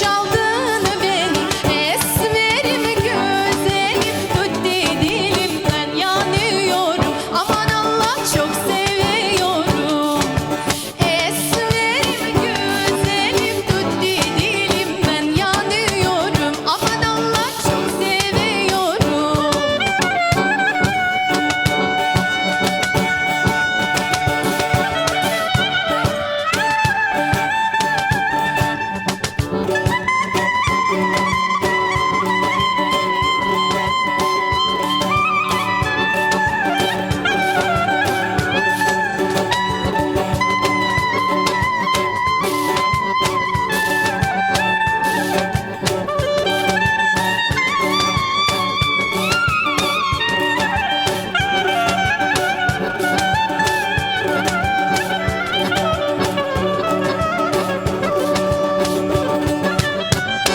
çaldın beni. Esmerim güzelim, ötti dilimden yanıyorum. Aman Allah çok seviyorum. Esmerim güzelim, ötti dilimden yanıyorum. Aman Allah çok seviyorum.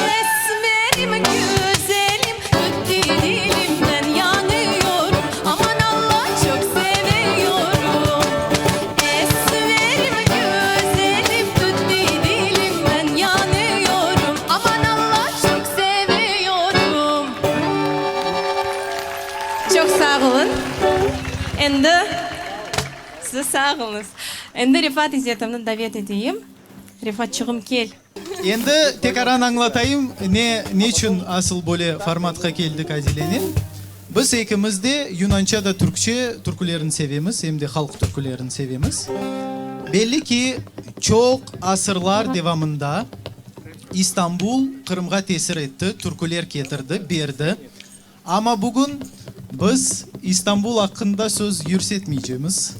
Esmerim güzelim, ötti dilimden yanıyorum. Aman Allah çok seviyorum. Esmerim güzelim, ötti dilimden yanıyorum. Aman Allah çok seviyorum. Çok sağ olun. Endi siz sağ olunuz. Endi Rifat İzzet'imni davet edeyim. Rifatçığım gel. Endi tekaran anglatayım ne için asıl böyle formatga keldik Adile'nin. Biz ikimiz de Yunanca da Türkçe türkülerini sevemiz, hem de halk türkülerini sevemiz. Belli ki çok asırlar devamında İstanbul Kırım'a tesir etti, türküler getirdi, berdi. Ama bugün biz İstanbul hakkında söz yürütmeyeceğimiz.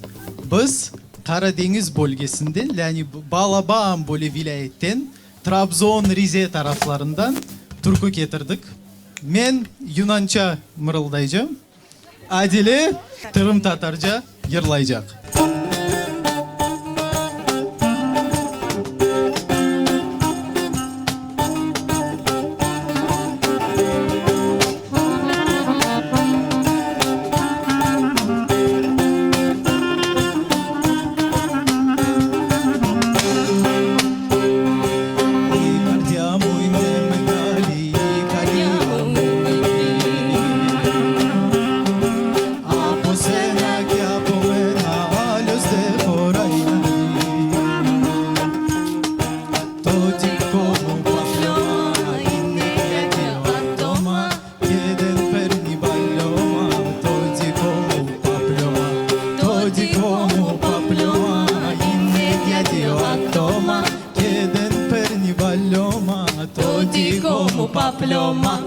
Biz Karadeniz bölgesinden, yani Balaban böyle vilayetten, Trabzon, Rize taraflarından türkü getirdik. Men Yunanca mırıldayacağım. Adile Tırım Tatarca yırlayacak. Como paploma.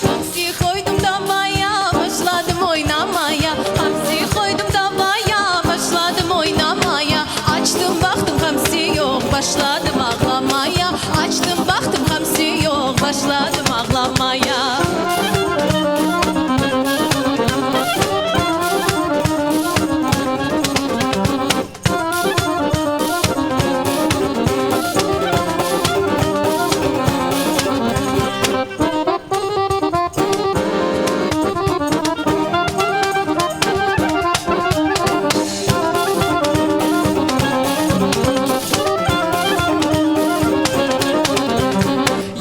Hamsi koydum davaya, başladım oynamaya. Hamsi koydum davaya, başladım oynamaya. Açtım baktım hamsi yok, başladım ağlamaya. Açtım baktım hamsi yok, başladım ağlamaya.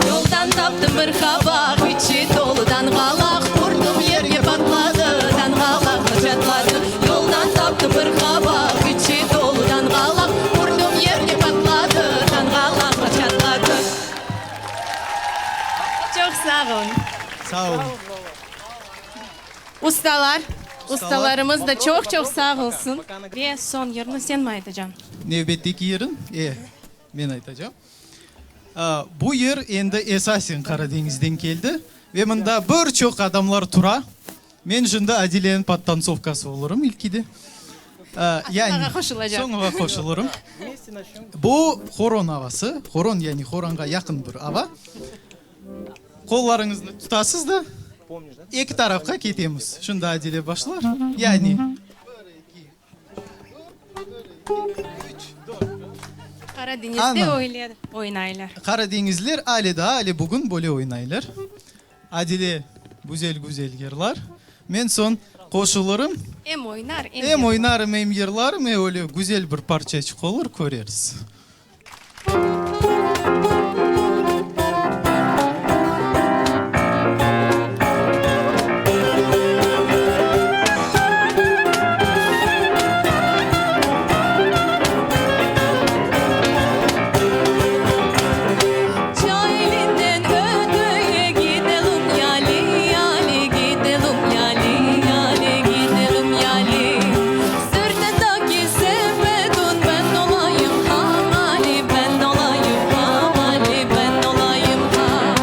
Yoldan taptım bir kabak, içi doludan galak. Vurdum yerge patladı, dangalakla çatladı. Yoldan taptım bir kabak, içi doludan galak. Vurdum yerge patladı, dangalakla çatladı. Çok sağ olun. Sağ olun. Ustalarımız da çok sağ olsun. Ve son yerini sen mi aytacaksın? Növbetteki yerin, men aytacağım. Bu yer endi esasen Karadeniz'den geldi ve mında bir çok adamlar tura. Men şimdi Adile'nin pattantsovkası olurum ilkide. Yani sonra koşulurum. Bu horon havası. Horon yani horonga yakın bir hava. Kollarınızı tutasız da iki tarafka ketemiz. Şunda Adile başlar. Yani 1, 2, 3, 4. Karadeniz'de öyle oynaylar. Karadenizler ali da ali bugün böyle oynaylar. Adile güzel güzel yerler. Men son koşullarım Hem oynar hem oynarım hem yerlerim öyle güzel bir parça çıkılır göreriz. Çayelinden ödeye gidelim yali yali gidelim yali yali gidelim yali. Sırtındaki sepetun ben olayım hamali ben olayım hamali ben olayım ha.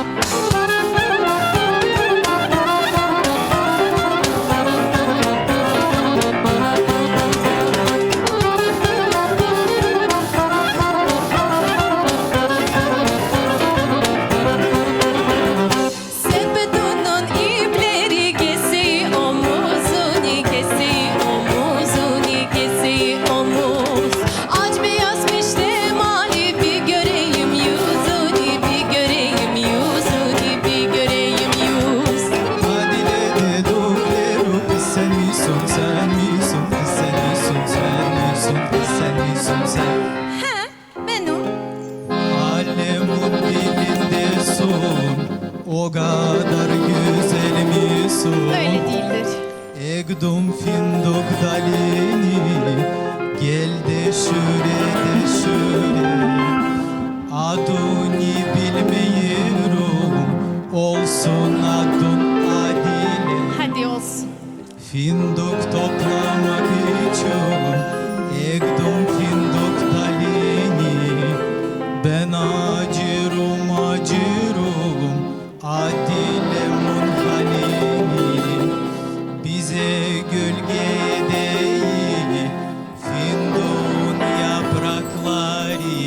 Sepetunun ipleri keseyi omuzuni keseyi omuzuni keseyi omuz. Aç beyazmış temali bir göreyim yüzünü bir göreyim yüzünü bir göreyim yüz. Adile de doğru kız sen misin sen misin kız sen misin sen misin kız sen misin sen. He benim. Alemun dilindesin o kadar güzel misin? Öyle değildir. Egdum finduk dalini gel de şöyle adını bilmiyorum olsun adın Adile. Hadi olsun. Finduk toplamak için ektim finduk dalini. Ben acırım Adile'mun halini. Bize gölge değil findukun yaprakları.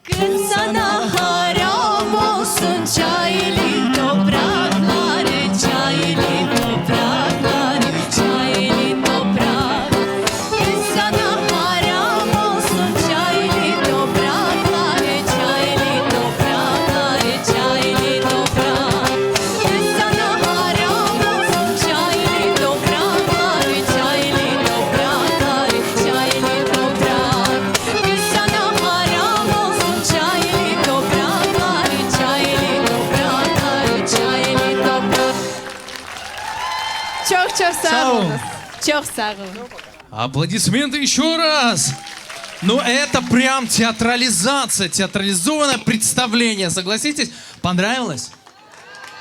Kız sana haram olsun çayeli toprakları, çayeli toprakları, çayeli toprak. Kız sana haram olsun çayeli toprakları, çayeli toprakları, çayeli toprak. Kız sana haram olsun çayeli toprakları, çayeli toprakları, çayeli toprak. Kız sana haram olsun çayeli toprakları, çayeli toprakları, çayeli toprak. Çok çok Sağ sağ olun. olun. Çok sağ olun. Аплодисменты еще раз. Ну, это прям театрализация, театрализованное представление. Согласитесь? Понравилось?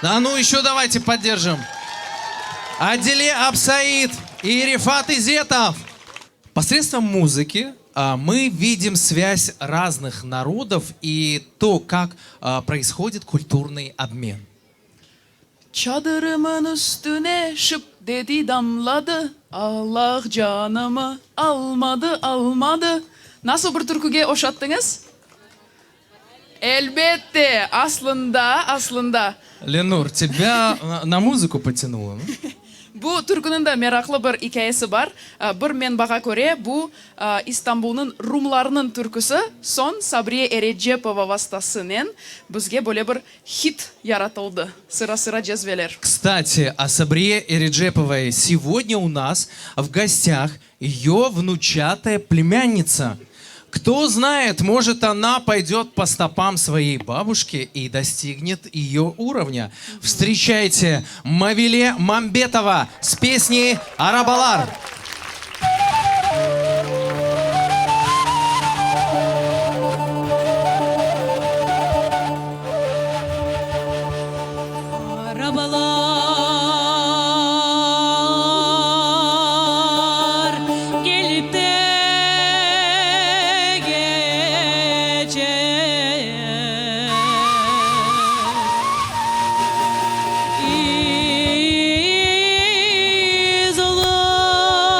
А ну, еще давайте поддержим. Адиле Абсаид и Рифат Изетов. Посредством музыки мы видим связь разных народов и то, как происходит культурный обмен. Çadırımın üstüne şıp dedi damladı. Allah canımı almadı almadı. Nasıl bir türküge oşattınız? Elbette aslında. Ленур, тебя на музыку потянуло. Ну? Bu türkünün de meraklı bir hikayesi var. Bir menbaga göre bu İstanbul'un Rumlarının türküsü son Sabriye Erecepova vasıtasıyla bizge böyle bir hit yaratıldı. Sıra sıra cezveler. Кстати, о Сабрие Эриджеповой. Сегодня у нас в гостях ее внучатая племянница. Кто знает, может, она пойдет по стопам своей бабушки и достигнет ее уровня. Встречайте Мавиле Мамбетова с песней «Арабалар». Arabalar gelip de geçer. İz olur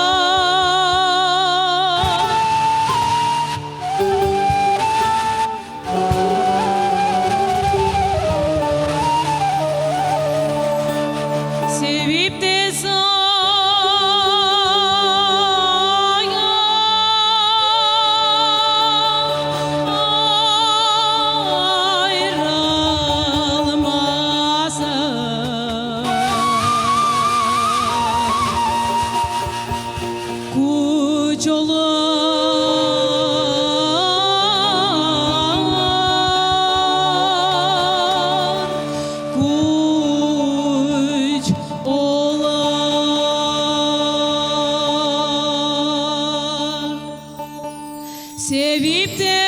Sevip de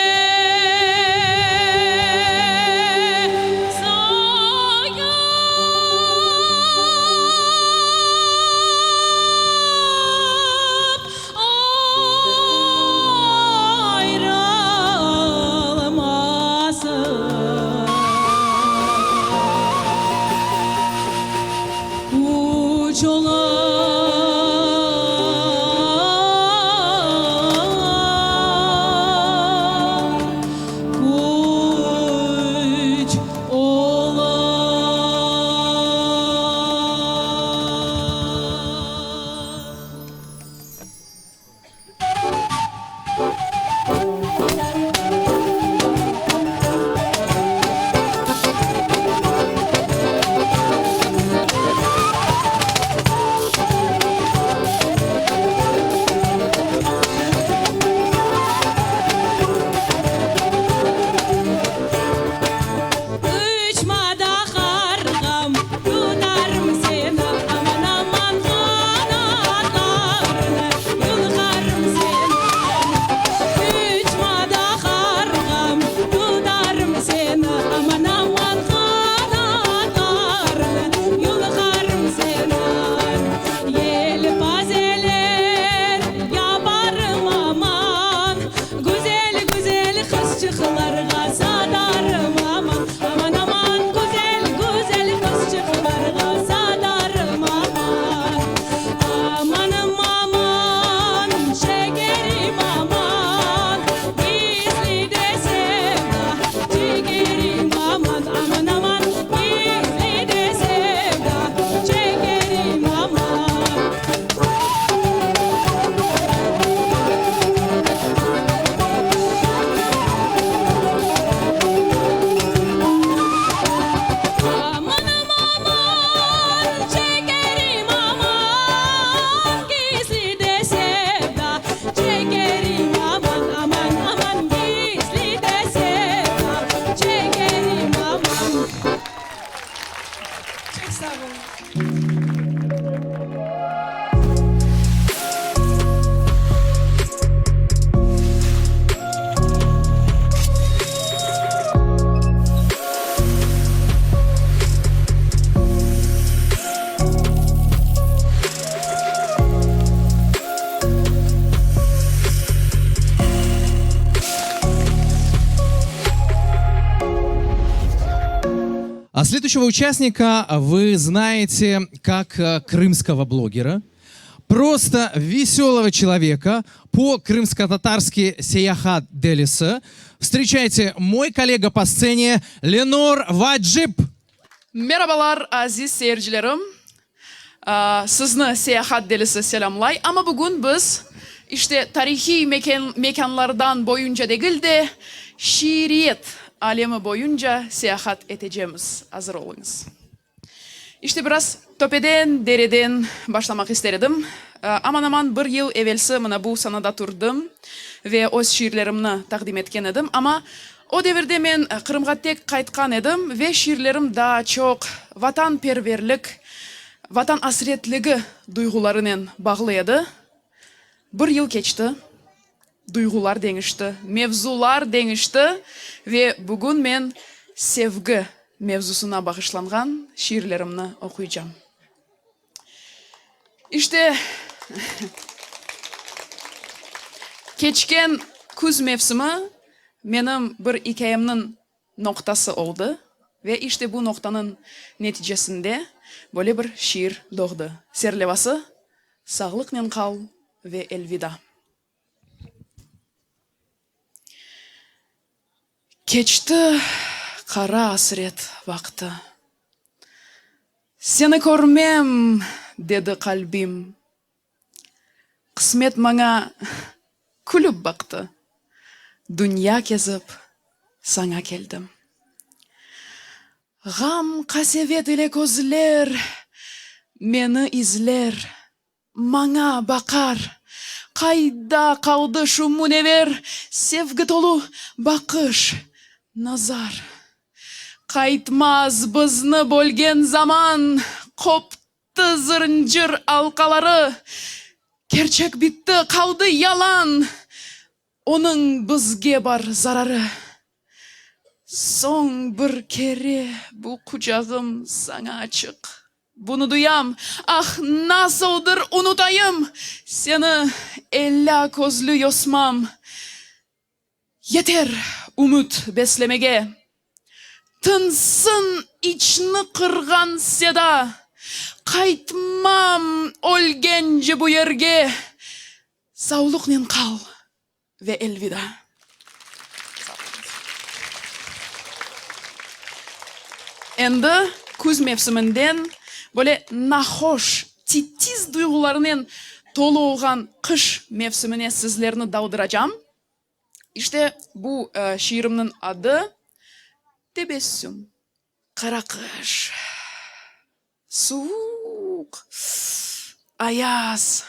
sayıp ayrılmasın. Uçmada kargam tutarım seni, aman aman kanatlarını yulgarım seni. Uçmada kargam tutarım seni, aman aman kanatlarını yulgarım seni. Yelpaz eller yaparım aman, güzel güzel kızcıklarga sadarım aman. Aman aman güzel güzel kızcıklarga sadarım aman. Amanım aman şekerim aman, gizli de sevda çekerim aman. Aman aman gizli de sevda çekerim aman. Amanım aman çekerim aman, gizli de sevda çekerim aman. Aman aman gizli de sevda çekerim aman. Çok sağ olun. А следующего участника вы знаете как крымского блогера, просто веселого человека, по-крымско-татарски Сияхат Делиса. Встречайте, мой коллега по сцене Ленор Ваджип. Merhabalar aziz seyircilerim. Sizni Seyahat Delisi selamlay. Ama bugün biz işte tarihi mekanlardan boyunca değil de şiiriyet alemi boyunca seyahat edeceğimiz. Hazır olunuz. İşte biraz tepeden dereden başlamak istedim. Aman aman bir yıl evvelsi mına bu sanada turdum ve o şiirlerimni takdim etken edim. Ama o devirde men Kırımga tek kaytkan edim ve şiirlerim daha çok vatanperverlik, vatan hasretligi duygularının bağlıydı. Bir yıl geçti, duygular değişti, mevzular değişti ve bugün men sevgi mevzusuna bağışlangan şiirlerimni okuyacağım. İşte geçken kuz mevsimi benim bir hikayemnin noktası oldu ve işte bu noktanın neticesinde böyle bir şiir doğdu. Serlevası sağlıkla kal ve elvida. Geçti kara hasret vakti. Seni görmem dedi kalbim. Kısmet bana kulüp baktı. Dünya kezip sana geldim. Gam kasevet ile gözler beni izler. Bana bakar. Kayda kaldı şu münever sevgi dolu bakış, nazar. Kaytmaz bizni bölgen zaman, koptu zincir halkaları. Gerçek bitti, kaldı yalan. Onun bizge бар zararı. Son bir kere bu kucağım sana açık. Bunu duyam, ah nasıldır unutayım. Seni ella közlü yosmam. Yeter umut beslemege. Tınsın içini kırgan seda. Kaytmam ol genci bu yerge. Sağlıkla kal ve elvida. Endi kuz mevsiminden böyle nahoş, titiz duygularının dolu olan kış mevsimine sizlerini daldıracağım. İşte bu şiirimin adı Tebessüm. Kara kış, soğuk, ayaz,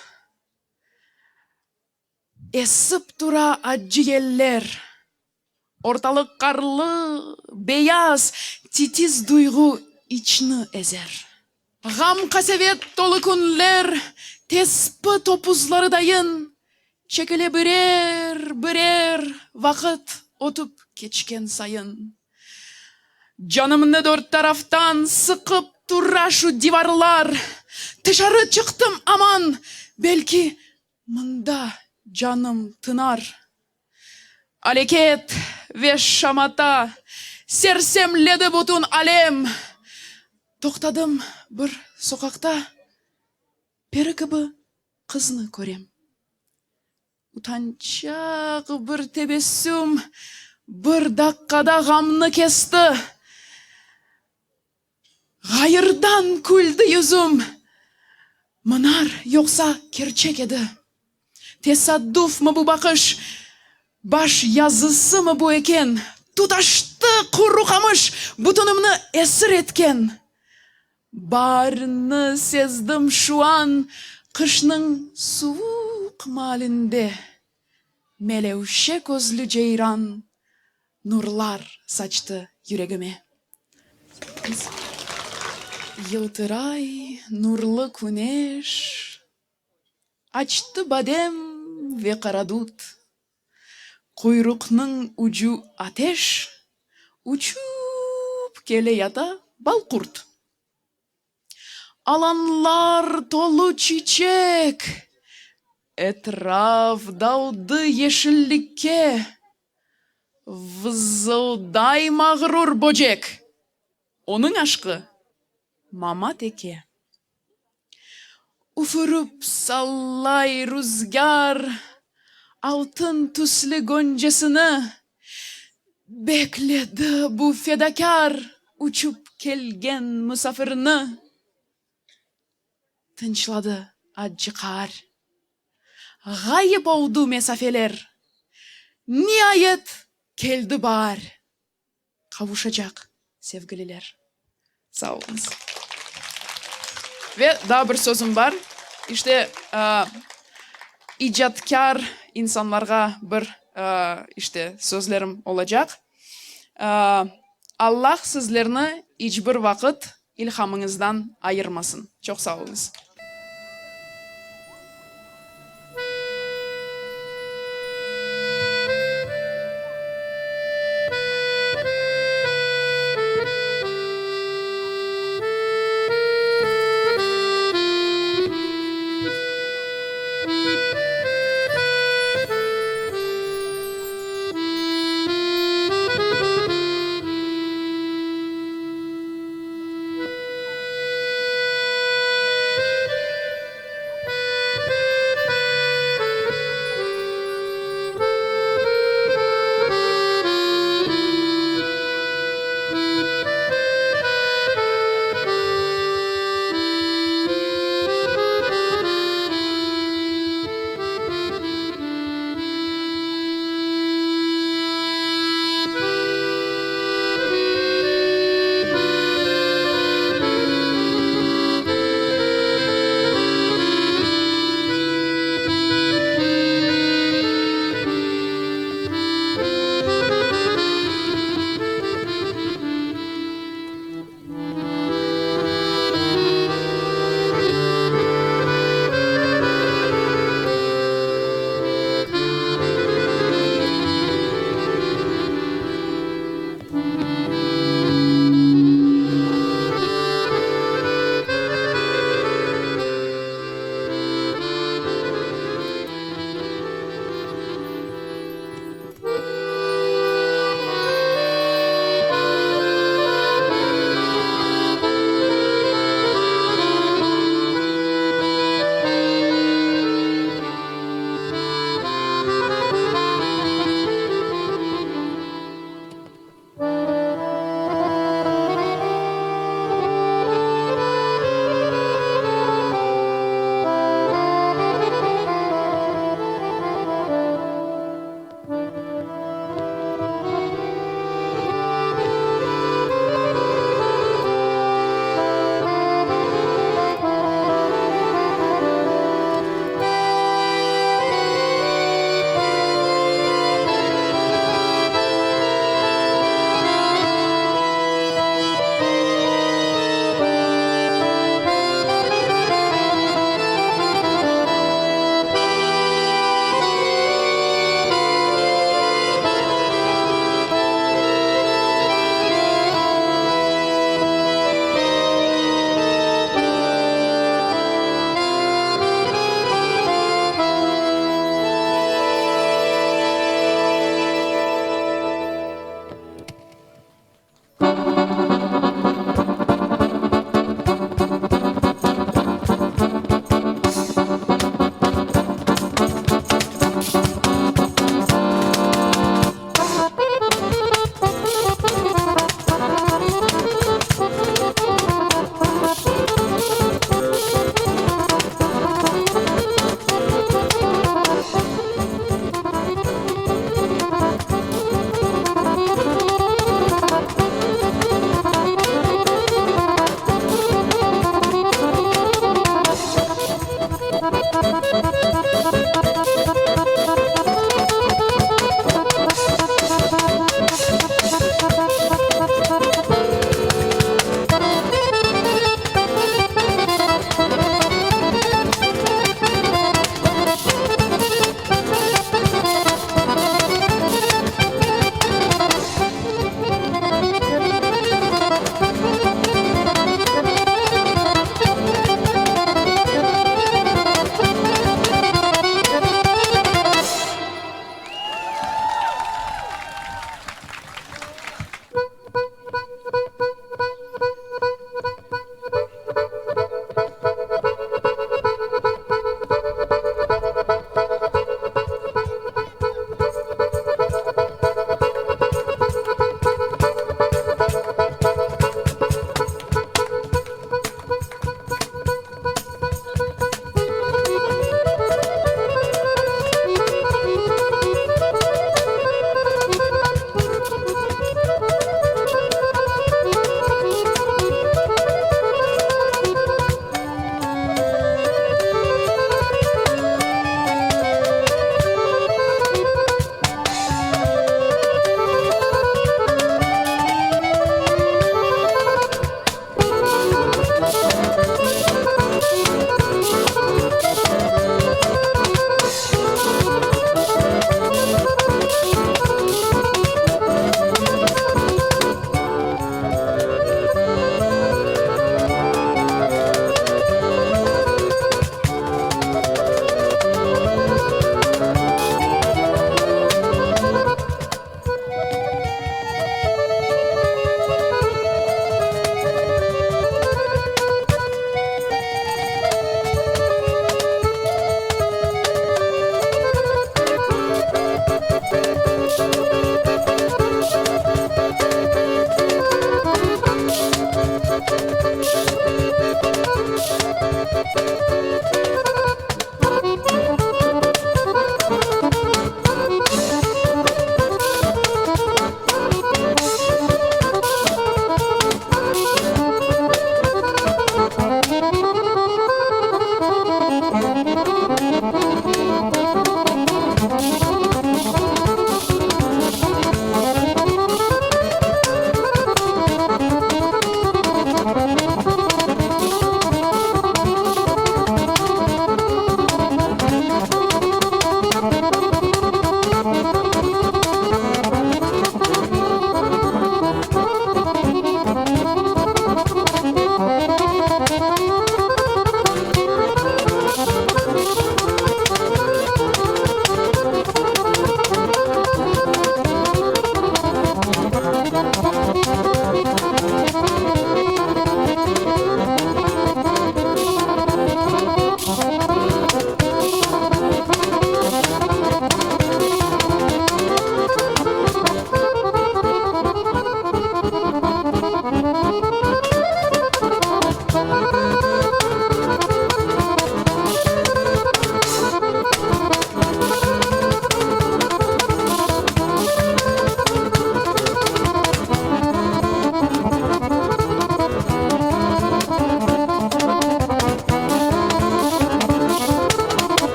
esip dura acı yeller, ortalık karlı, beyaz, titiz duygu içini ezer. Gam kasevet dolu günler, tespi topuzları dayın, çekile birer vakit otup geçken sayın. Canımını dört taraftan sıkıp durra şu divarlar. Dışarı çıktım aman, belki mında canım tınar. Aleket ve şamata sersemledi bütün alem. Toktadım bir sokakta, peri gibi kızını görem. Utançak bir tebessüm bir dakikada gamını kesti. Hayırdan güldü yüzüm. Mınar yoksa gerçek edi. Tesadüf mü bu bakış? Baş yazısı mı bu eken? Tutaştı kuru kamış, butonumunu esir etken. Barını sezdim şu an, kışның soğuk malinde. Melevşe gözlü ceyran, nurlar saçtı yüreğime. Yıltıray nurlu güneş, açtı badem ve karadut. Kuyrukның ucu ateş, uçup gele yata bal kurt. Alanlar dolu çiçek, etraf daldı yeşillikke. Vızılday mağrur böcek, onun aşkı mama teke. Ufurup sallay rüzgar, altın tüslü goncasını. Bekledi bu fedakar, uçup gelgen misafirini. Tınçladı acı kar. Gayip oldu mesafeler. Nihayet geldi bahar. Kavuşacak sevgililer. Sağ olunuz. Ve daha bir sözüm var. İşte icatkar insanlarga bir işte sözlerim olacak. Allah sizlerini hiçbir vakit ilhamınızdan ayırmasın. Çok sağ olunuz.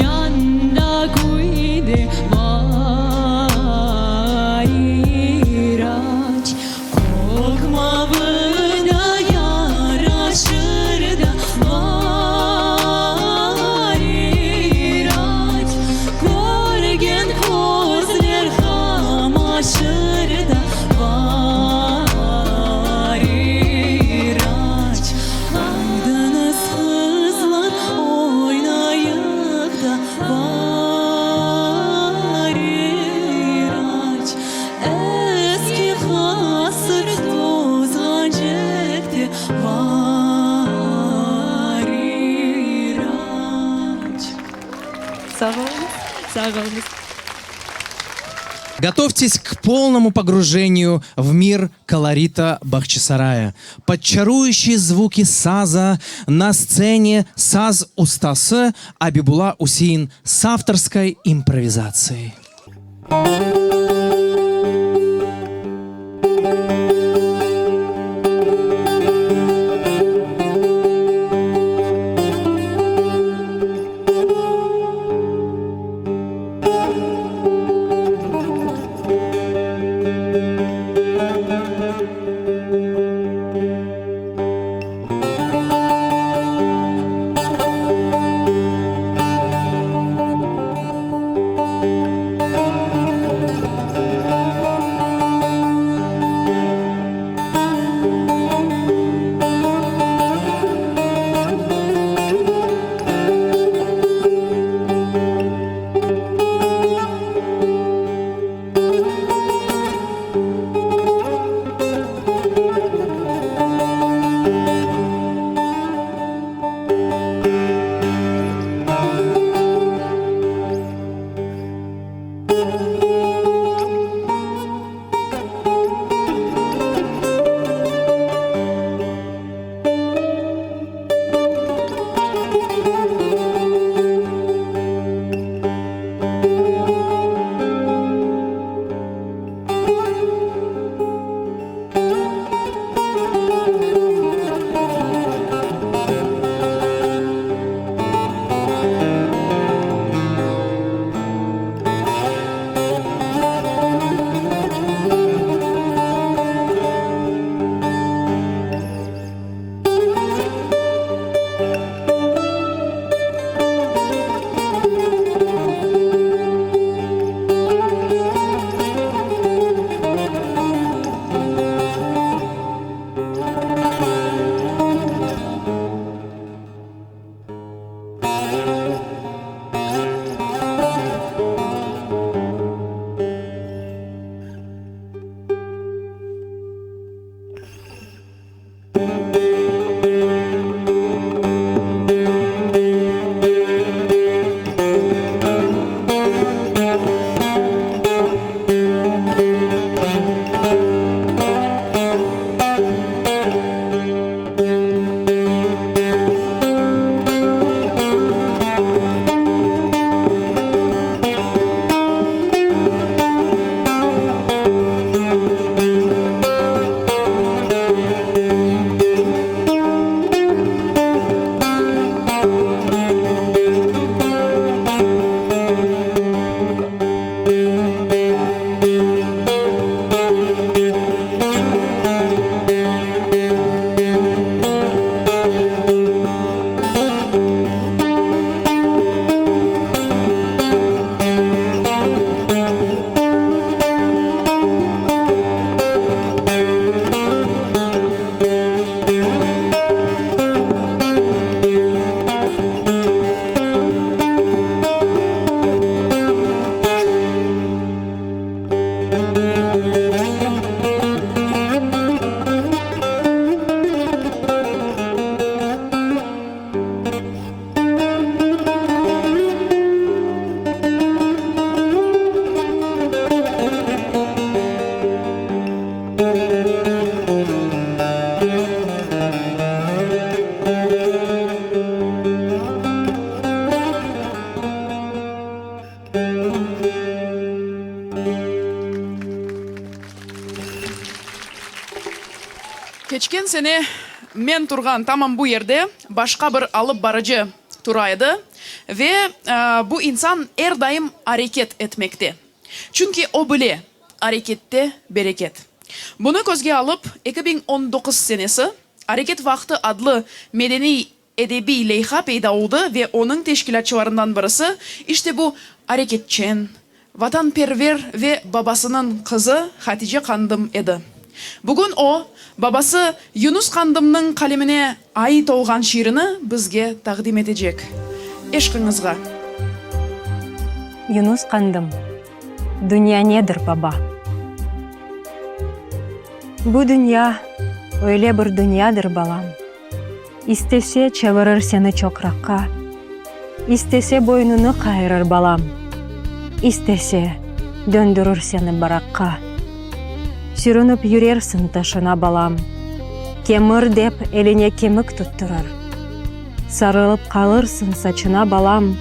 canda kuyde bayraç kokma bına yaraşır da bayraç korgen kozler hamaşır da bayraç aydınız kızlar oynayıp da bayraç eski hasır tozan çekti bayraç. Sağ olun, sağ olun. Готовьтесь к полному погружению в мир колорита Бахчисарая. Под чарующие звуки саза на сцене саз устасы Абибула Усейн с авторской импровизацией. Keçкен сене мен турган тамам бу жерде башка бир алып барыcı турайды. ve bu insan her daim hareket etmekte. Çünkü o bile harekette bereket. Bunu gözge alıp 2019 senesi Hareket Vakti adlı medeni edebi leyha peyda oldu ve onun teşkilatçılarından birisi işte bu hareketçen, vatanperver ve babasının kızı Hatice Kandım edi. Bugün o babası Yunus Kandım'ın kalemine ait olgan şiirini bizge takdim edecek. Eşkınızga. Yunus Kandım, dünya nedir baba? Bu dünya öyle bir dünyadır balam. İstese çevirir seni çokrakka, istese boynunu kayırır balam, istese döndürür seni barakka. Sürünüp yürersin taşına balam, kemir dep eline kemik tutturur. Sarılıp kalırsın saçına balam,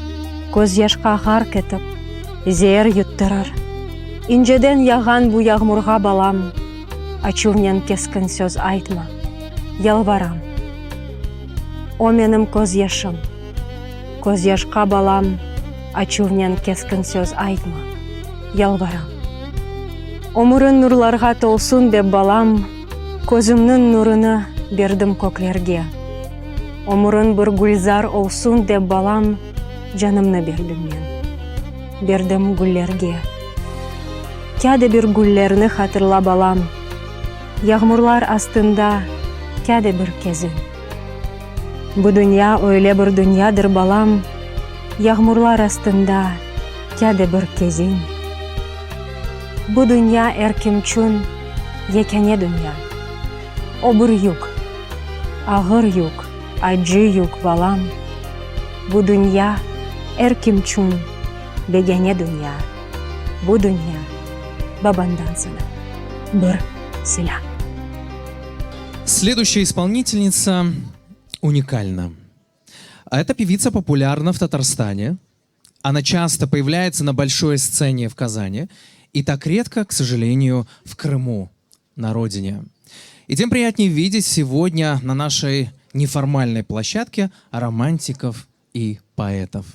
göz yaşka gark etip zehir yutturur. İnceden yağan bu yağmurga balam, açuvnen keskin söz aytma, yalvaram. O benim göz yaşım, göz yaşka balam, açuvnen keskin söz aytma, yalvaram. Ömrün nurlarga tolsun dep balam, gözümnün nurunu berdim köklerge. Ömrün bir gülzar olsun dep balam, canımны berdim men, berdim güllerge. Kade bir güllerini hatırla balam, yağmurlar astında kade bir kezin. Bu dünya öyle bir dünyadır balam, yağmurlar astında kade bir kezin. Bu dünya erkim çün yekene dünya. O bir yük, ağır yük, acı yük balam. Bu dünya erkim çün begene dünya. Bu dünya babandan sana bir silah. Следующая исполнительница уникальна. Эта певица популярна в Татарстане. Она часто появляется на большой сцене в Казани и так редко, к сожалению, в Крыму, на родине. И тем приятнее видеть сегодня на нашей неформальной площадке романтиков и поэтов.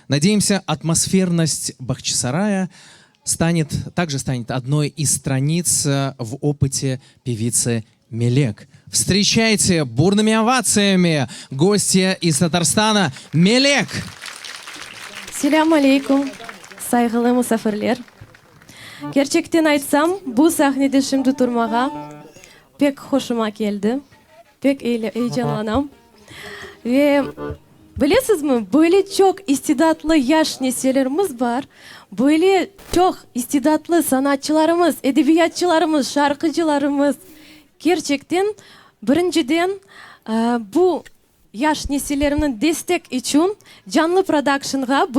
Надеемся, атмосферность Бахчисарая также станет одной из страниц в опыте певицы Мелек. Встречайте бурными овациями гостья из Татарстана Мелек. Selam aleykum, saygılı misafirler. Gerçekten aytsam, bu sahnede şimdi durmağa pek hoşuma geldi. Pek heyecanlanam. Ve bilesiniz mi, böyle çok istidatlı yaş nesillerimiz var. Böyle çok istidatlı sanatçılarımız, edebiyatçılarımız, şarkıcılarımız. Gerçekten birinciden bu yaş nesillerimden destek için Canlı Production'a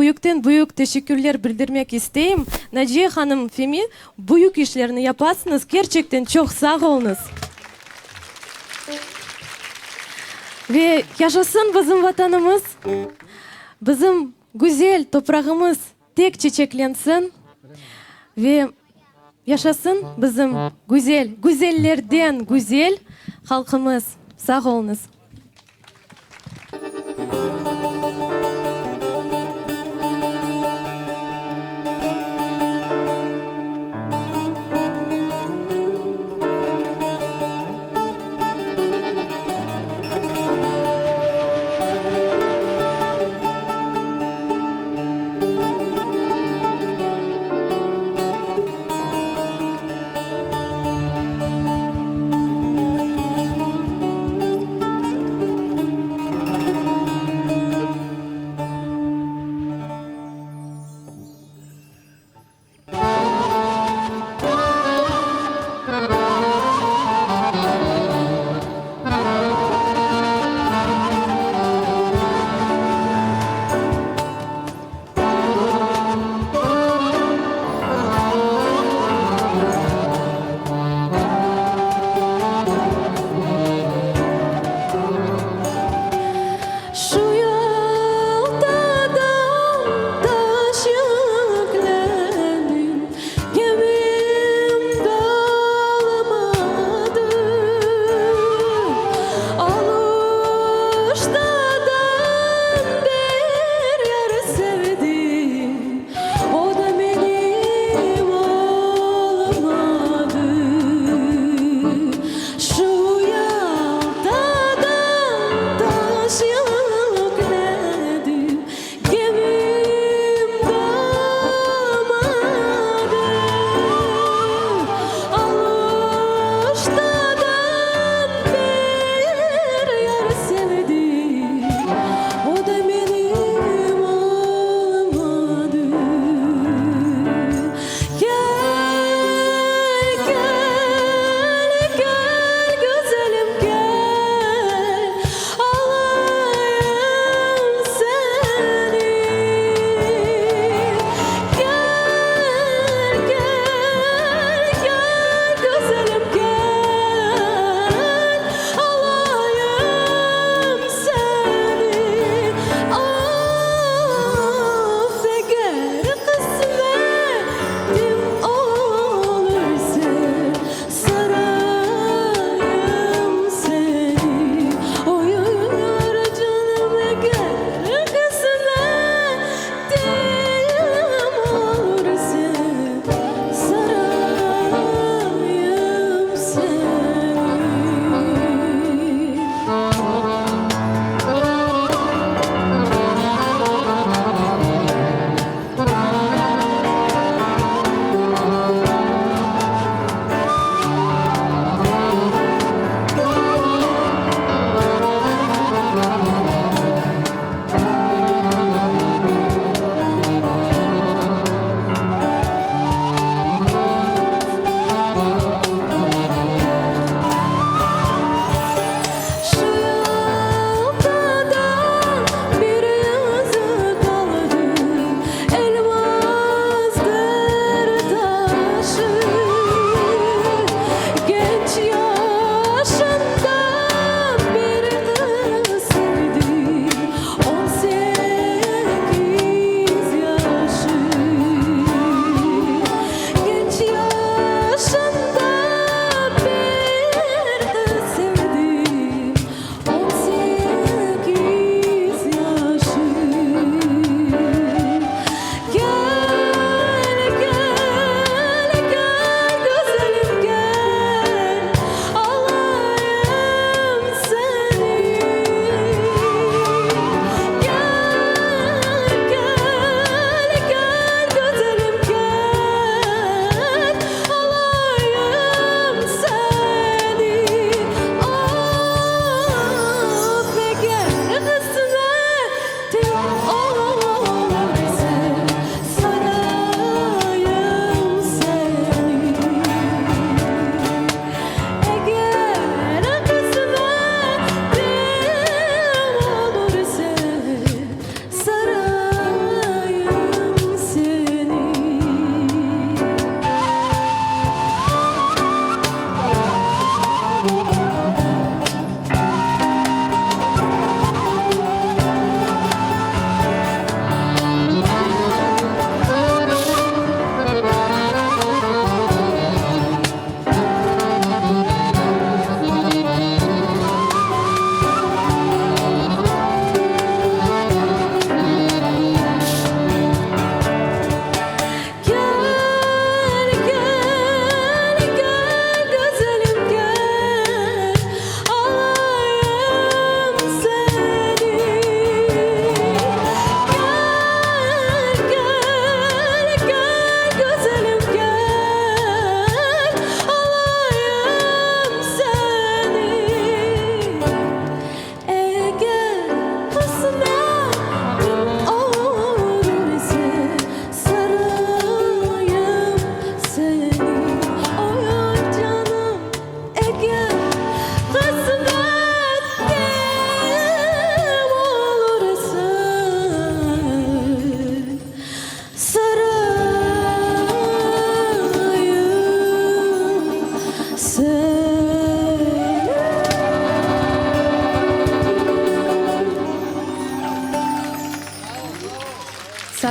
büyük teşekkürler bildirmek isteyim. Naciye Hanım, Femi, büyük işlerini yaparsınız. Gerçekten çok sağ olunuz. Ve yaşasın bizim vatanımız, bizim güzel toprağımız tek çiçeklensin. Ve yaşasın bizim güzellerden güzel halkımız. Sağ olunuz.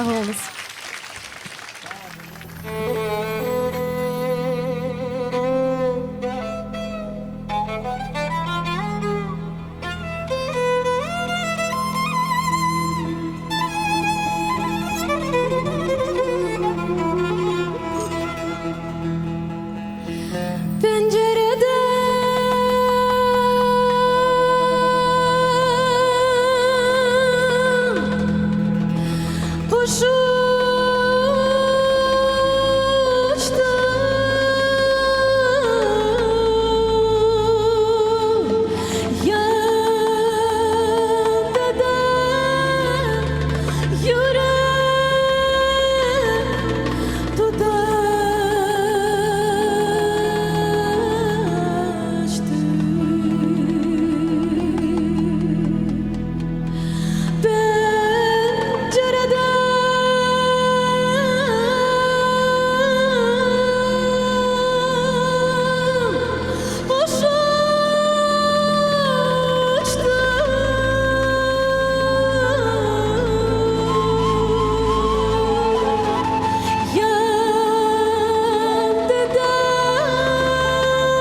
sağ olunuz. Pencereden kuş uçtu, yandı da yürek tutaştı. Pencereden kuş uçtu, yandı da yürek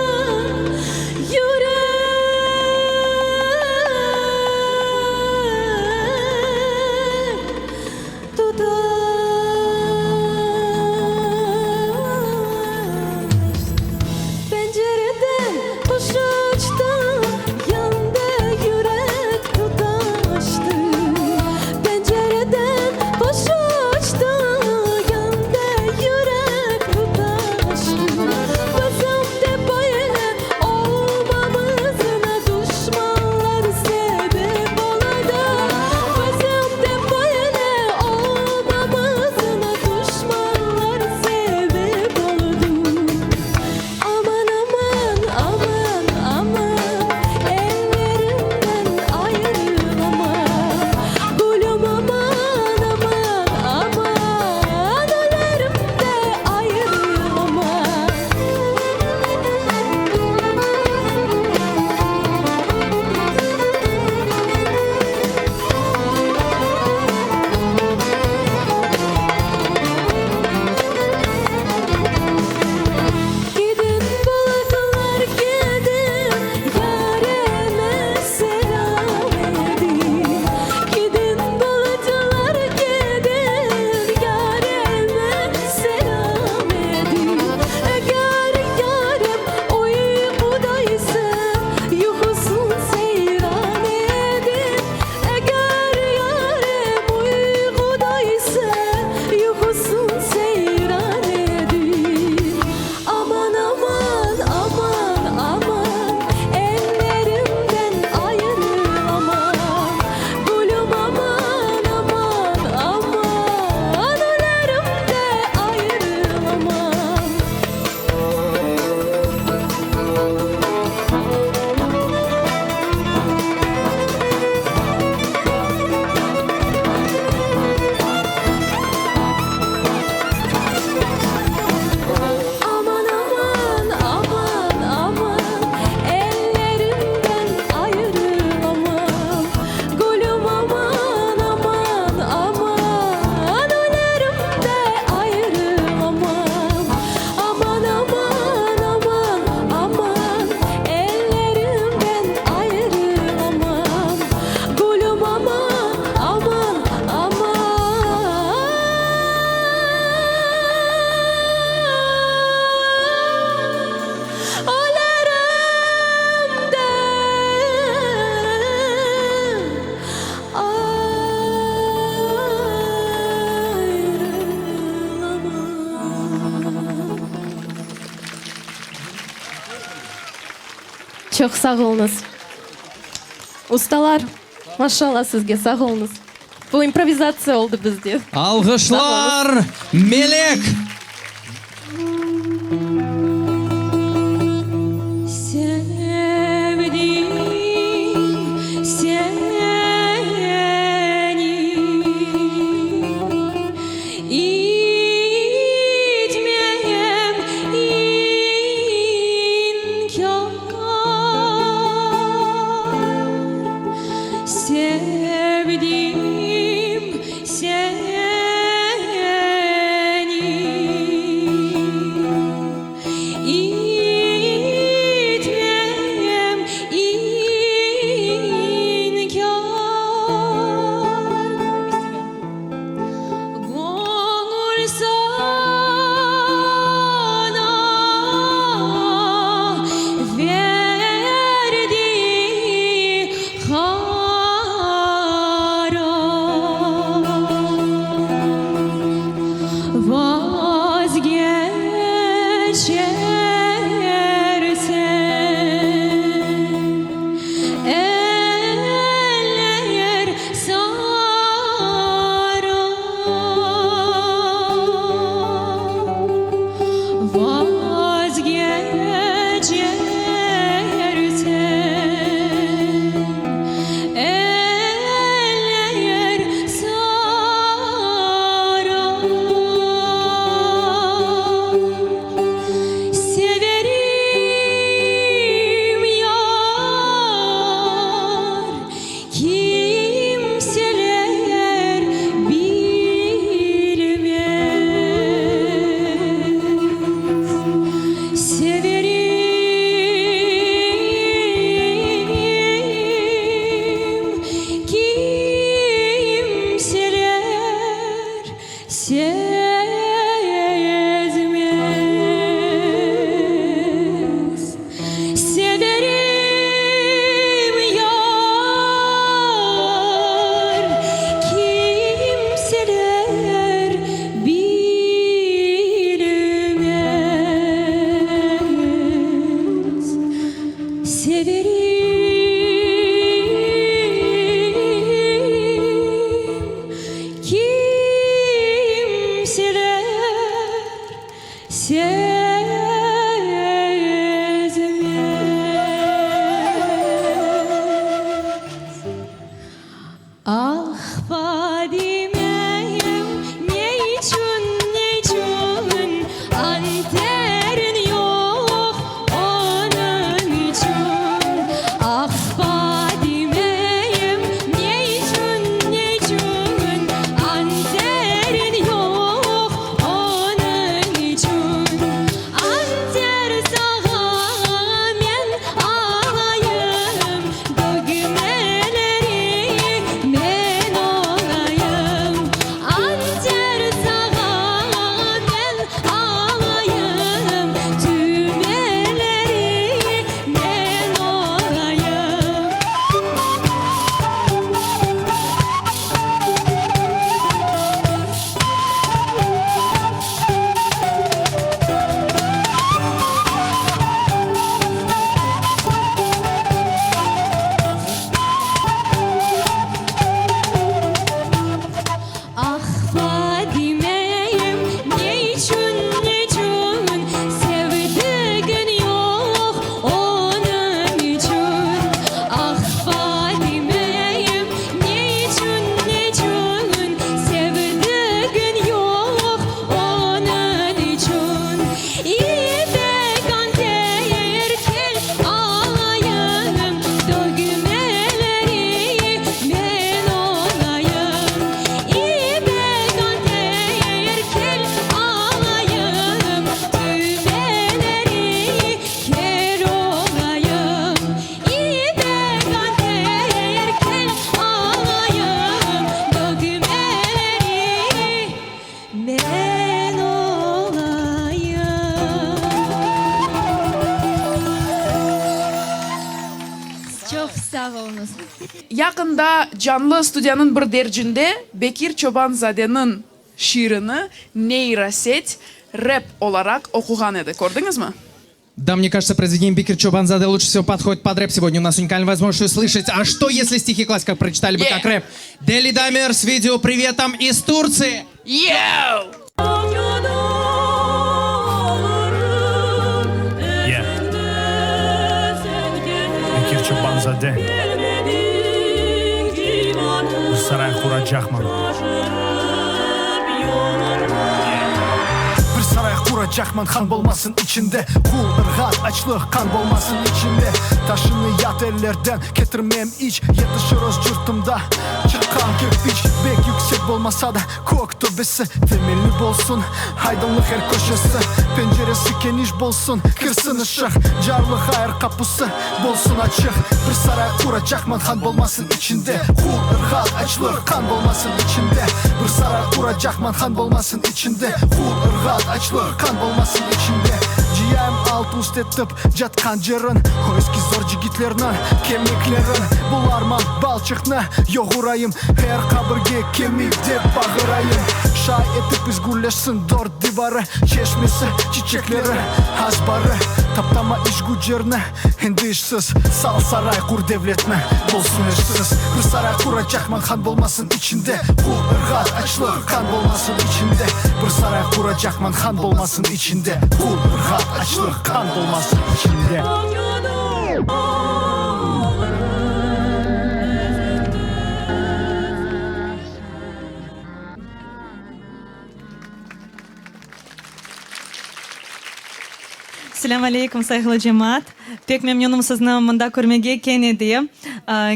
tutaştı. Pencereden kuş uçtu, yandı yürek tutaştı. Pencereden kuş uçtu, yandı yürek tutaştı. Kızım de böyle olmamızına düşmanlar sebep oldu. Kızım de böyle olmamızına düşmanlar sebep oldu. Aman aman aman aman, ellerimden ayrılama. Gülüm aman aman aman, ölürüm de ayrılama. Gidin bulutlar gidin, yarime selam edin. Gidin bulutlar gidin, yarime selam edin. Eğer yarım uykudaysa yuhusun seyran edin. Eğer yarım uykudaysa yuhusun seyran edin. Aman aman aman aman, ellerimden ayrılama. Gülüm aman aman aman, ölürüm de ayrılama. Aman aman aman aman, ellerimden ayrılamam. Gülüm aman aman aman, ölürüm de ayrılamam. Aman aman aman aman, ellerimden ayrılamam. Gülüm aman aman aman, ölürüm de ayrılamam. Çok sağ olunuz. Ustalar, maşallah sizge sağ olunuz. Bu improvizasiya oldu bizde. Alkışlar Melek. Sevdim seni, itmeyem inkar. Sevdim seni, eller sarar. Severim yar, kimseler bilmez. Severim kimseler sezmez. Severim yar, kimseler bilmez. Severim kimseler sezmez. Ah Fadime'yim, ne için anterin yok onun için. Ah Fadime'yim, ne için anterin yok onun için. Anter sağa men alayım, dögmeleri men olayım. Anter sağa men alayım, tümeleri men olayım. Ah Fadime'yim, ne için sevdiğin yok onun için. Ah Fadime'yim, ne için sevdiğin yok onun için. İyi bekanter kel alayım, dögmeleri men olayım. İyi bekanter kel alayım, tümeleri ker olayım. İyi bekanter kel alayım, dögmeleri men olayım. Çok sağ olunuz. Yakında canlı stüdyanın bir dercinde Bekir Çobanzade'nin şiirini neyroset rap olarak okugan edi. Gördünüz mü? Да, мне кажется, произведение Бекир Чобанзаде лучше всего подходит под рэп сегодня. У нас уникальная возможность услышать. А что, если стихи классиков прочитали бы как рэп? Дели Дамир с видео приветом из Турции. Yo! Yeah. Bekir Çobanzade. Bir saray kuracakman. Bir saray kuracakman, kan bolmasın içinde. Kul, ırgat, açlık, kan bolmasın içinde. Taşını yat ellerden, getirmem iç. Yetişir öz yurtumda, çıkan kirpiç. Bek yüksek bolmasa da kok töbesi. Temelli bolsun, aydınlık her köşesi. Penceresi geniş bolsun, kırsın ışık. Carlı hayır kapısı bolsun açık. Bir saray kuracakman, kan bolmasın içinde. Kul, ırgat, açlık, kan bolmasın içinde. Bir saray kuracakman, kan bolmasın içinde. Kul, ırgat, açlık, kan bolmasın içinde. Ciyem alt üst etip jatkan jerin, o eski zor jigitlerinin kemiklerin. Bularman balçıkны yoğurayım, her kabirge kemik dep bağırayım. Şay etip izgulleşsin dört divarı, çeşmesi, çiçekleri, hasbarı. Taptama iş gücerini, hindi işsiz. Sal saray kur devletme, bolsun eşsiz. Bir saray kuracakman, kan bolmasın içinde. Kul, ırgat, açlık, kan bolmasın içinde. Bir saray kur duracakman han bolmasın içinde. Kul, ırgat, açlık, kan bolmasın içinde. Assalamu alaikum, saygılı cemaat. Pek memnunum sizni mында көрмеге келгенде.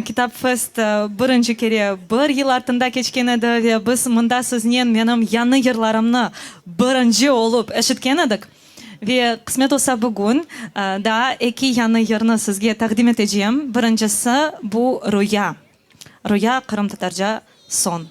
Kitap Fest birinchi kere bir yil артында kechgan edi ve biz mында siznен menim yangi yirlarimni birinchi olib eshitgan edik. Ve qismat olsa bugun da iki yangi yirni sizga taqdim eteceğim. Birinchisi bu Ro'ya. Ro'ya Qrim tatarcha son.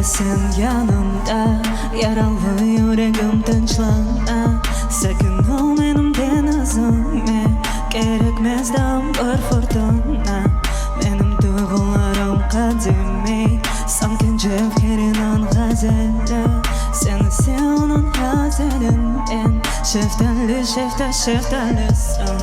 Sen yanımda, yaralı yüreğim tinçlana. Sakın ol benimden özüme, gerekmezden bir fırtına. Benim duygularım kadimi, sanki cevherinden gazeli. Seni seven gazelinden, şeftali şeftalisin.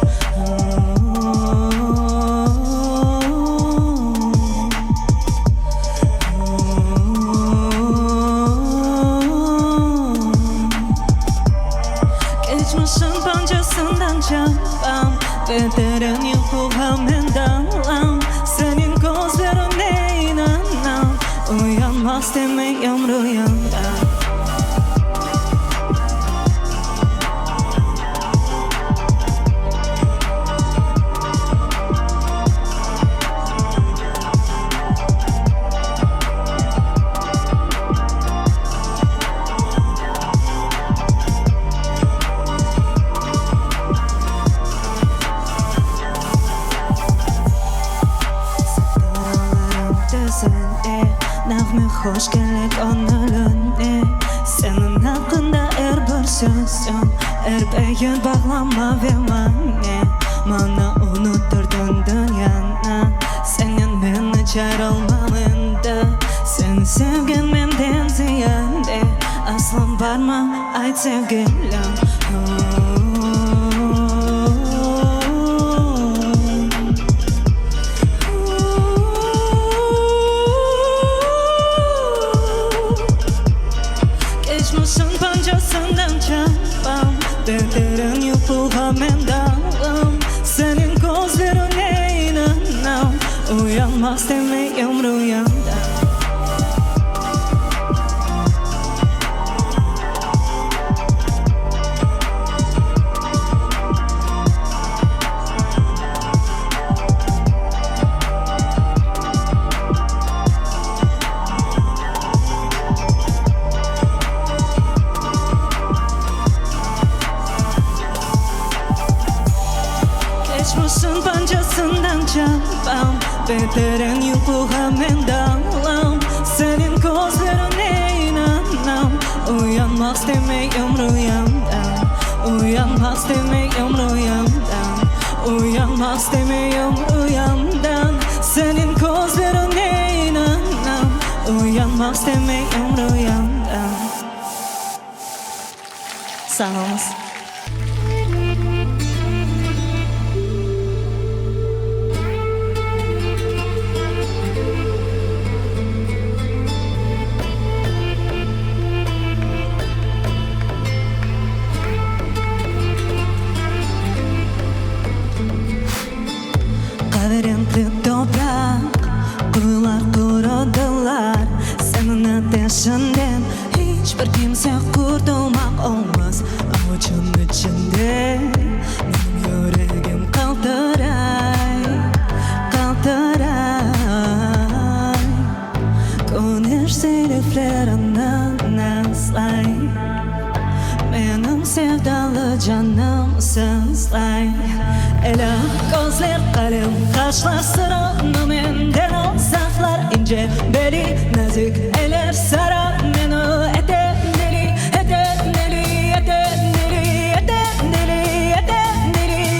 Geçmişin pancasından çapam, beterin yuhuha mendalam. Senin gözlerine inanam, uyanmaz demeyim rüyamda. Nağme hoş gelek onlarına. Senin hakkında bir sözüm, beyin bağlama ve Mana unutturdun dünyana. Senin beni çağrılmalıydı. Seni sevgin benden ziyade. Aslım var mı ay sevgilim? Geçmişin pancasından çapam, beterin yuhuha mendalam. Senin gözlerine inanam, uyanmaz demeyim rüyamda. Geçmişin pancasından çapam, beterin yuhuha mendalam. Senin gözlerine inanam, uyanmaz demeyim rüyamdan. Uyanmaz demeyim rüyamdan. Uyanmaz demeyim rüyamdan. Senin gözlerine inanam, uyanmaz demeyim rüyamdan. Sağ olun. Renkli toprak, kuyular kurudular. Senin ateşinden hiçbir kimse kurtulmak olmaz. Avucun içinde benim yüreğim kaldıray, kaldıray. Güneş seliflerinden aslay, benim sevdalı canım sızlay. Ela gözler kalem kaşlar sırrını menden al saklar. İnce beli nazik eller sarar beni eteneli, eteneli, eteneli, eteneli, eteneli,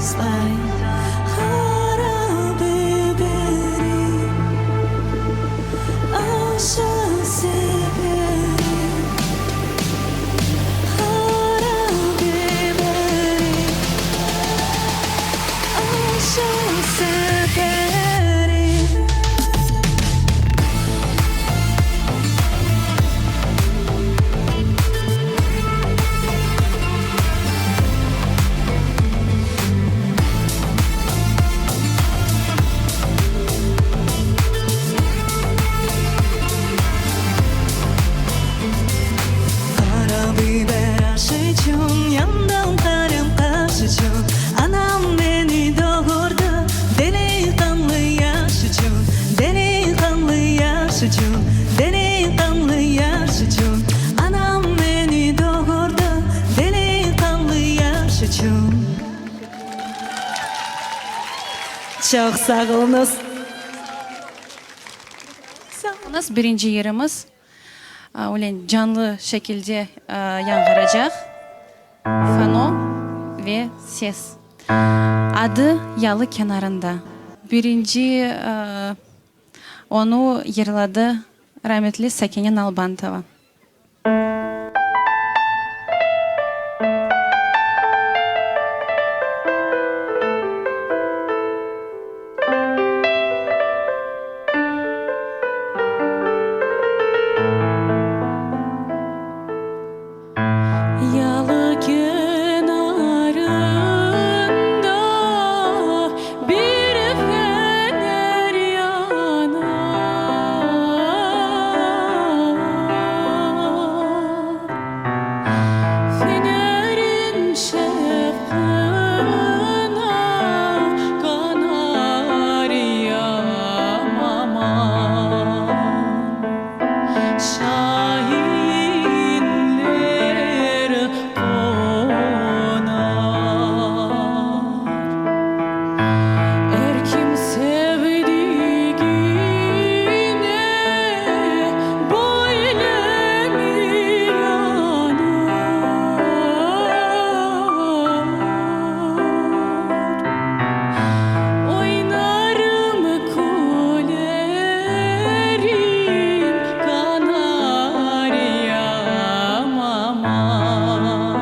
nazlay Harabi beri aşağı severim Harabi beri aşağı severim Biber şeçun yandan karım kaşıçun Anam beni doğurdu delikanlı yaşıçun Delikanlı yaşıçun Delikanlı yaşıçun Anam beni doğurdu delikanlı yaşıçun Çok sağ olunuz. Birinci yerimiz ulen canlı şekilde yankıracak. Fonom ve ses. Adı Yalı Kenarında. Birinci onu yerladı rahmetli Sakine Nalbantova. Yalı kenarında bir fener yanar Fenerin şefkına Kanaryam aman Şahinler konar Er kim sevdiğine böyle mi yanar Oynarım kulerim Kanaryam aman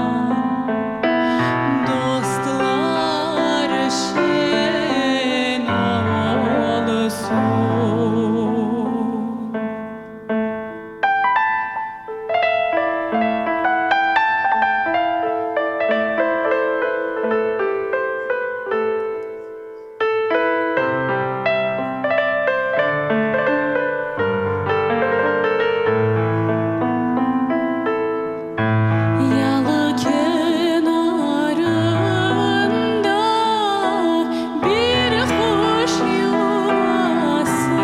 Dostlar şen olsun Yalı kenarında bir kuş yuvası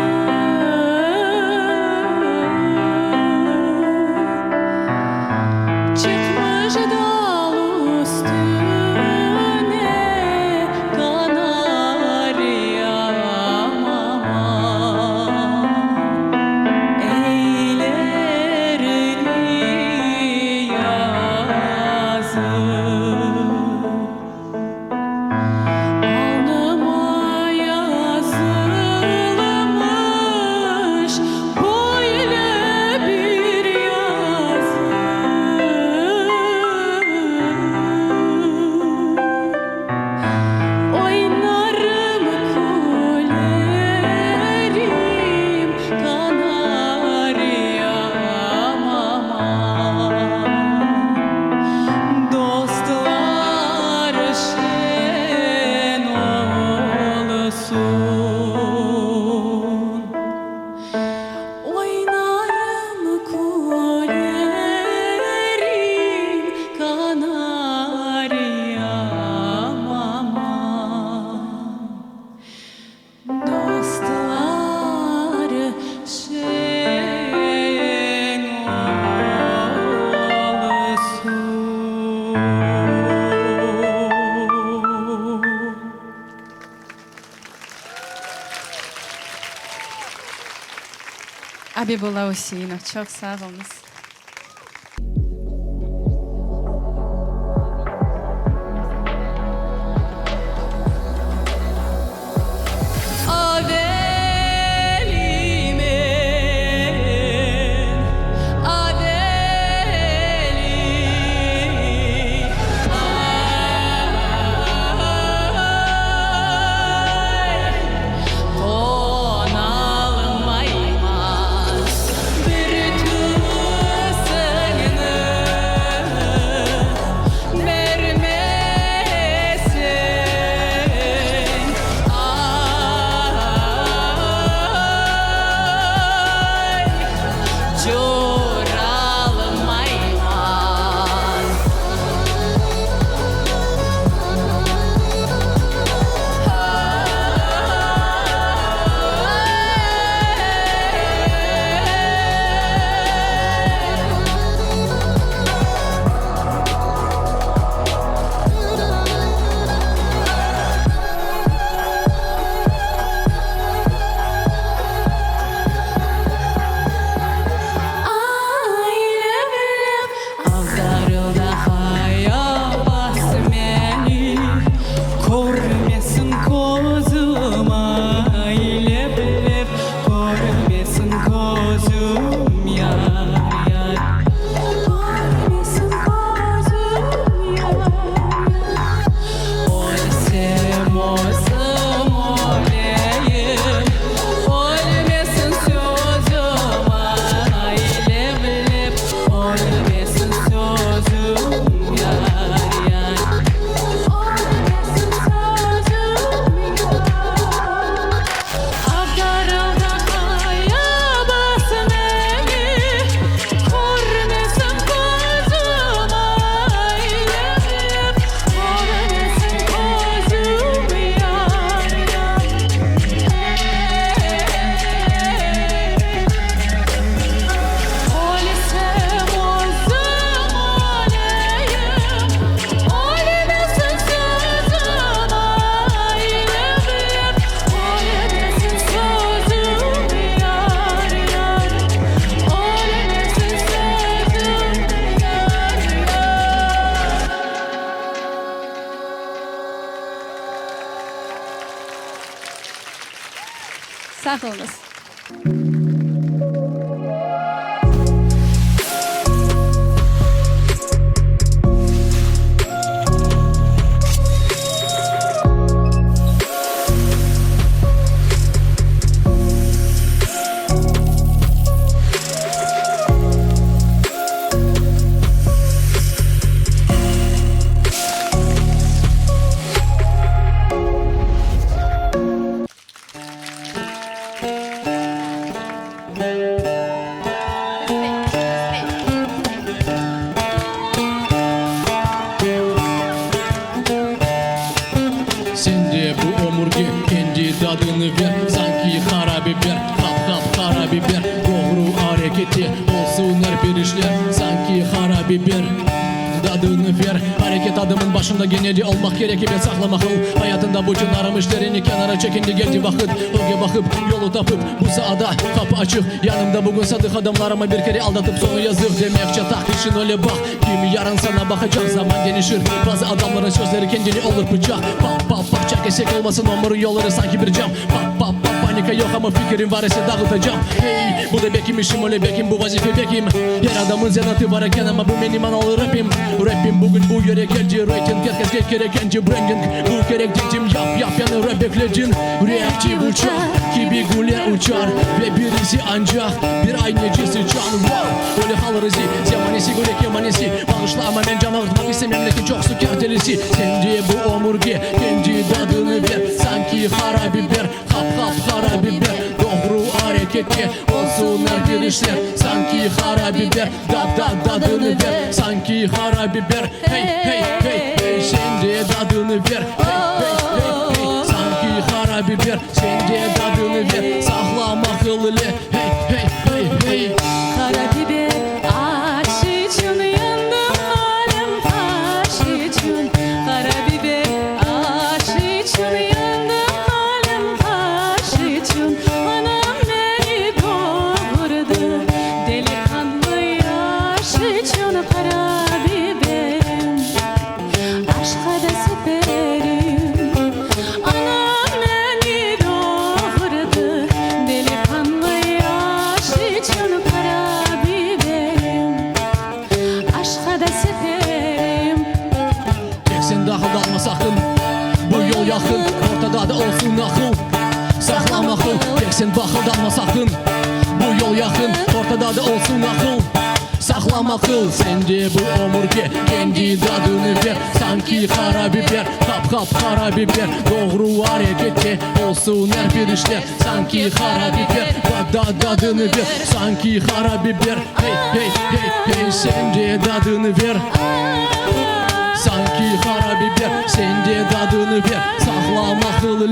Çıkmış dal üstüne Kanaryam aman Eylerli yazı Alnıma yazılmış böyle bir yazı Oynarım kulerim Kanaryam aman Dostlar şen olsun Oynarım kulerim Kanaryam aman Dostlar şen olsun Abibullah Hüseyinov. Çok sağ olunuz. Sağ olunuz. Sen de bu omurge kendi tadını ver. Sanki karabiber, hap karabiber. Doğru hareketi olsun her bir işler. Sanki karabiber, tadını ver. Hareket adımın başında geneli olmak gerekir ve saklamak ol. Hayatında bütün aramışlarını kenara çekindi geldi vakit. Öge bakıp yolu tapıp bu sahada kapı açık. Yanımda bugün sadık adamlarıma bir kere aldatıp sonu yazık demek çatak. İşin öyle bak kimi yarın sana bakacak zaman genişir. Bazı adamların sözleri kendini olur bıçak. Pap pap pap çak esek olmasın omurun yolları sanki bir cam. Pap pap pap panika yok ama fikrim var ise dağıtacağım. Hey bu da bekim işim öyle bekim bu vazife bekim. Her adamın zenatı varken ama bu benim analı rapim. Rapim bugün bu yere geldi. Rating herkes gerekenci branding. Bu gerek dedim yap yani rap bekledin. Rapçi uçak gibi güler uçar. Ve birisi ancak bir aynıcısı can. Wow öyle halırızı zamanesi göre kemanesi. Bağışla ama ben can ağırtmak istemem lakin çok su kertelisi. Sence bu omurge kendi tadını ver. Sanki karabiber hap karabiber. Doğru hareketi olsun her bir işler. Sanki karabiber tadını ver. Sanki karabiber hey hey hey hey. Sen de tadını ver hey hey hey hey. Sanki karabiber sen de tadını ver. Saklama akıllı hey hey hey hey. Karabiber aç için yandım halim taş için. Karabiber aç için yandım halim taş için. Anam beni doğurdu delikanlı yaş için. Karabiberim aşka da severim. Anam beni doğurdu delikanlı yaş için. Karabiberim aşka da severim. Teksin dahil dalma sakın. Bu yol yakın. Ortada da olsun akıl. Saklama akıl. Teksin bakıl dalma sakın. Bu yol yakın. Ortada da olsun akıl. Saklama akıl. Sende bu omurge kendi tadını ver. Sanki karabiber kap karabiber. Doğru hareketi olsun her bir işler. Sanki karabiber tadını ver. Sanki karabiber hey hey hey hey. Sende tadını ver. Sanki karabiber sen de tadını ver. Saklama akıllı.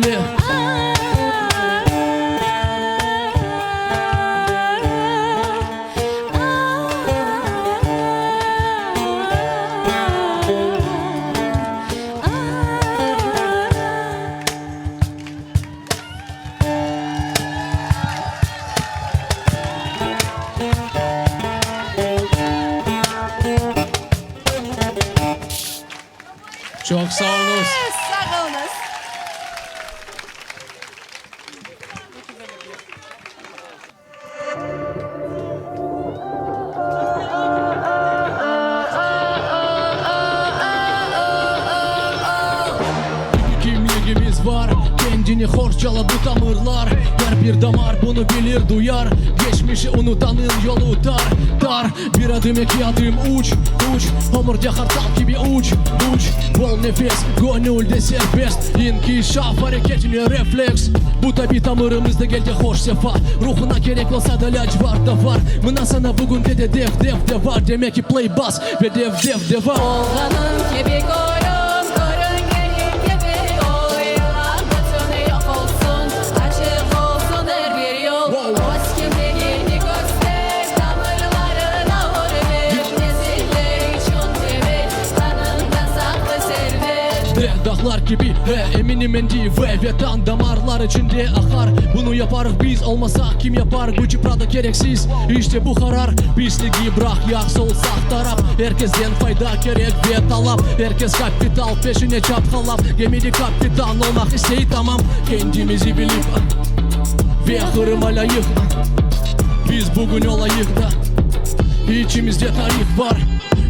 Çok sağ olunuz. Sağ olunuz. Kimliğimiz var. Kendini horçala bu damarlar. Her bir damar bunu bilir duyar. Geçmişi unutanın yolu dar. Bir adım iki adım uç. Homurca kartal gibi uç. Bol nefes gönülde serbest. İnkişaf hareketine refleks. Bu da bir damarımızda geldi hoş sefa. Ruhuna gerek olsa da lacivar da var. Mına sana bugün de dev de var. Demek ki play bas ve dev de var. Oğlanın gibi koyun, korun gelin gibi oy. Anlatını yok olsun, açık olsun her bir yol. Boz kimliğini göster, damarlarına vur ver. Nesiller için sever, kanında saklı servet. Dağlar gibi eminim endi ve tan damarlar içinde akar. Bunu yaparız biz olmasak kim yapar? Gücü prada gereksiz işte bu karar. Pisliği bırak yaksa olsak taraf. Herkesten fayda gerek ve talap. Herkes kapital peşine çapkalap. Gemili kapitan olmak isteği tamam. Kendimizi bilip ve hırmalayık. Biz bugün olayık da İçimizde tarih var.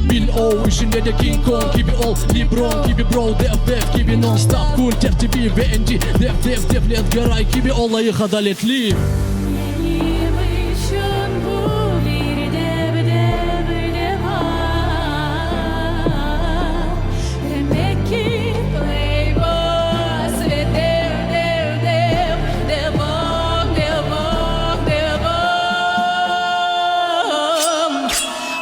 Bil o işinde de King Kong gibi ol, LeBron gibi bro, def gibi non stop. Cool tertibi ve NG def let garay gibi olayık adaletli. Benim için bu bir dev var. Demek ki playboys ve devam.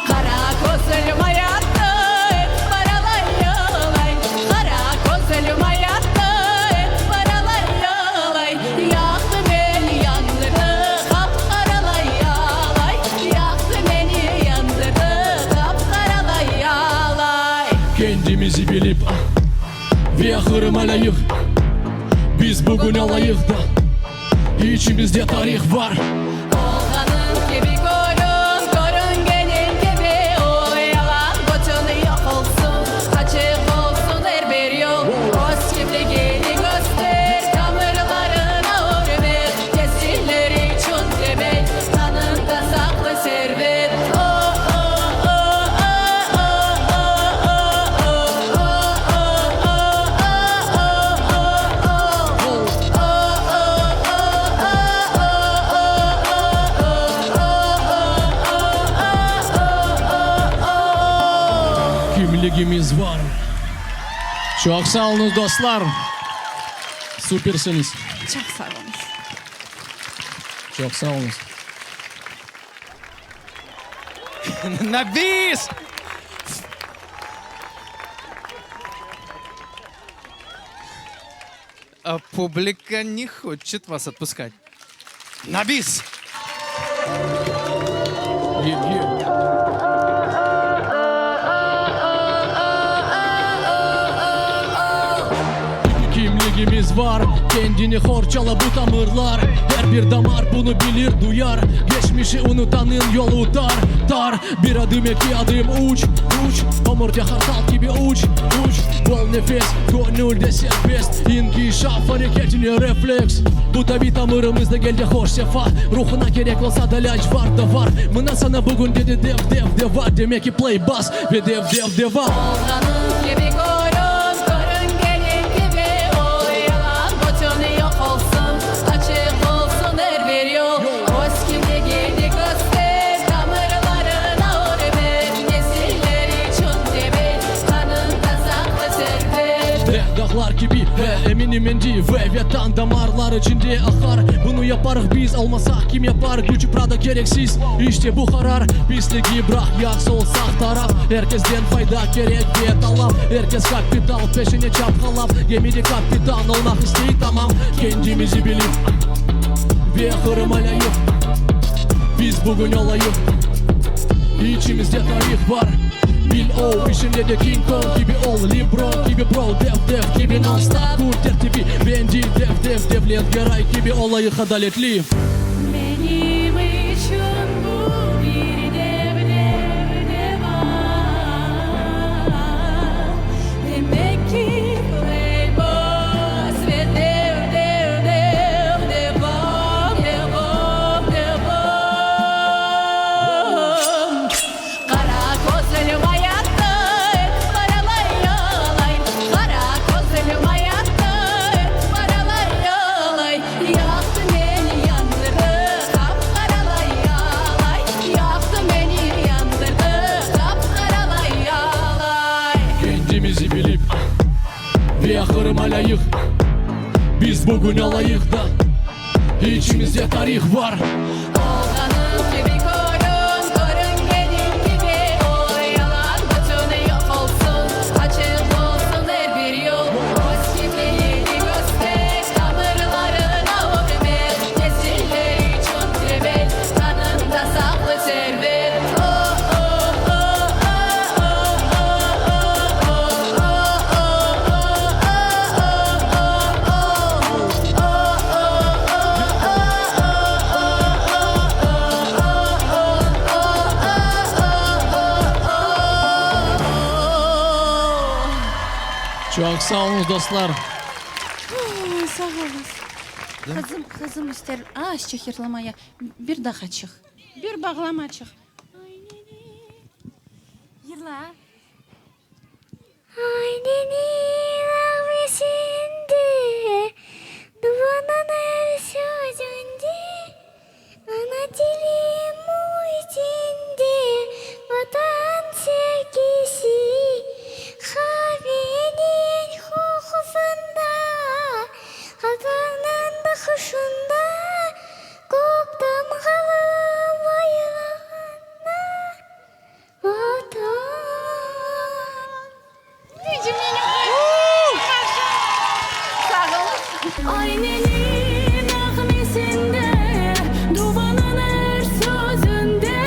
Kara gözlüm hayatta hep paralayalay. Kara gözlüm hayatta hep paralayalay. Yaktı beni yandırdı kapkaralayalay. Yaktı beni yandırdı kapkaralayalay. Kendimizi bilip ve hırmalayık. Biz bugün olayık da İçimizde tarih var. Olganın gibi korun gelin gibi. O yalan götünü yok olsun, açık olsun her bir yol. Öz kimliğini göster, damarlarına hürmet. Nesiller için demek, kanında saklı servet. Kimliğimiz var. Çok sağ olun dostlar. Süpersiniz. Çok sağ olun. Çok sağ olun. Набис! А публика не хочет вас отпускать. Набис! Kimliğimiz var. Kendini horçala bu damarlar. Her bir damar bunu bilir duyar. Geçmişi unutanın yolu dar. Bir adım iki adım uç. Omurga hartal gibi uç. Bol nefes gönülde serbest. İnkişaf hareketine refleks. Bu da bir damarımızda geldi hoş sefa. Ruhuna gerek olsa da laç var da var. Mına sana bugün dedi dev var. Demek ki play bass ve dev var. Olganın gibi korun gelin gibi. O yalan götünü yok olsun, açık olsun her bir yol. Öz kimliğini göster, damarlarına hürmet. Nesiller için demek, kanında saklı servet. Dağlar gibi eminim endi ve tan damarlar içinde akar. Bunu yaparız biz, olmasak kim yapar? Gücü Prada gereksiz, işte bu karar. Pisliği bırak, yaksa olsak taraf. Herkesten fayda gerek ve talap. Herkes kapital peşine çapkalap. Gemide kapitan olmak isteği tamam. Kendimizi bilip ve hırmalayıp. Biz bugün olayık. İçimizde tarih var. Bil o işinde de King Kong gibi ol, LeBron gibi bro, def gibi non stop. Cool tertibi bendi def let garay gibi olayık adaletli. Benim için bu bir dev var. Demek ki playboys ve devam. Kara gözlüm hayatta hep paralayalay. Kara gözlüm hayatta hep paralayalay. Yaktı beni yandırdı kapkaralayalay. Yaktı beni yandırdı kapkaralayalay. Kendimizi bilip ve hırmalayık. Biz bugün olayık da İçimizde tarih var. Olganın gibi korun gelin gibi. O yalan götünü yok olsun, açık olsun her bir yol. Öz kimliğini göster, damarlarına hürmet. Nesiller için demek, kanında saklı servet. Çok sağ olun dostlar. Sağ olun. Kızım ister şehirlamaya bir daha çık. Bir bağlama çık. Yıla. Ailenin avresinde, duvanın her sözünde, ana dilim içinde, vatan sevgisi, kahvenin kokusunda, hatanın bakışında, kok damgalı bayılağında, vatan. Ailenin nağmesinde, duvanın her sözünde,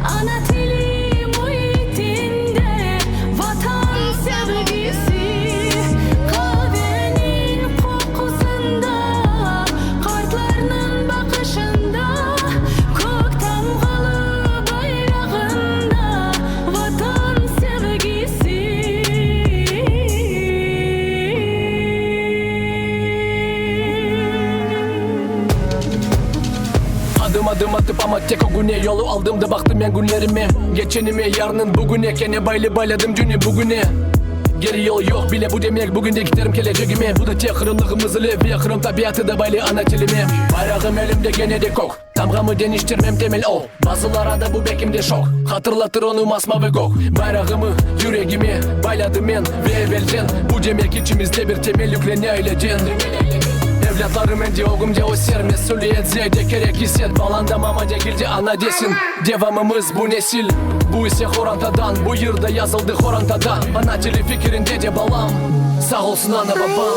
ana teli muhitinde, vatan sevgisi, kahvenin kokusunda, kartlarının bakışında, kök damgalı bayrağında, vatan sevgisi. Adım atıp ama tek o güne yolu aldım da baktım ben günlerime. Geçenime yarının bugüne kene bayladım dünü bugüne. Geri yol yok bile bu demek bugün de giderim geleceğime. Bu da tek kırımlığımız ile bir kırım tabiatı da baylı ana tilime. Bayrağım elimde gene de kok, damgamı değiştirmem temel o. Bazılara da bu bekimde şok, hatırlatır onu masma ve gok. Bayrağımı yüreğime bayladım ben ve evvelden. Bu demek içimizde bir temel yükleni ailecen. Evlatlarım önce oğumca o sermez söyleyeceği de gerek hisset. Balanda mamaca girdi ana desin. Devamımız bu nesil. Bu ise Horantadan, bu yılda yazıldı Horantadan. Ana dili fikrinde de balam. Sağ olsun ana babam.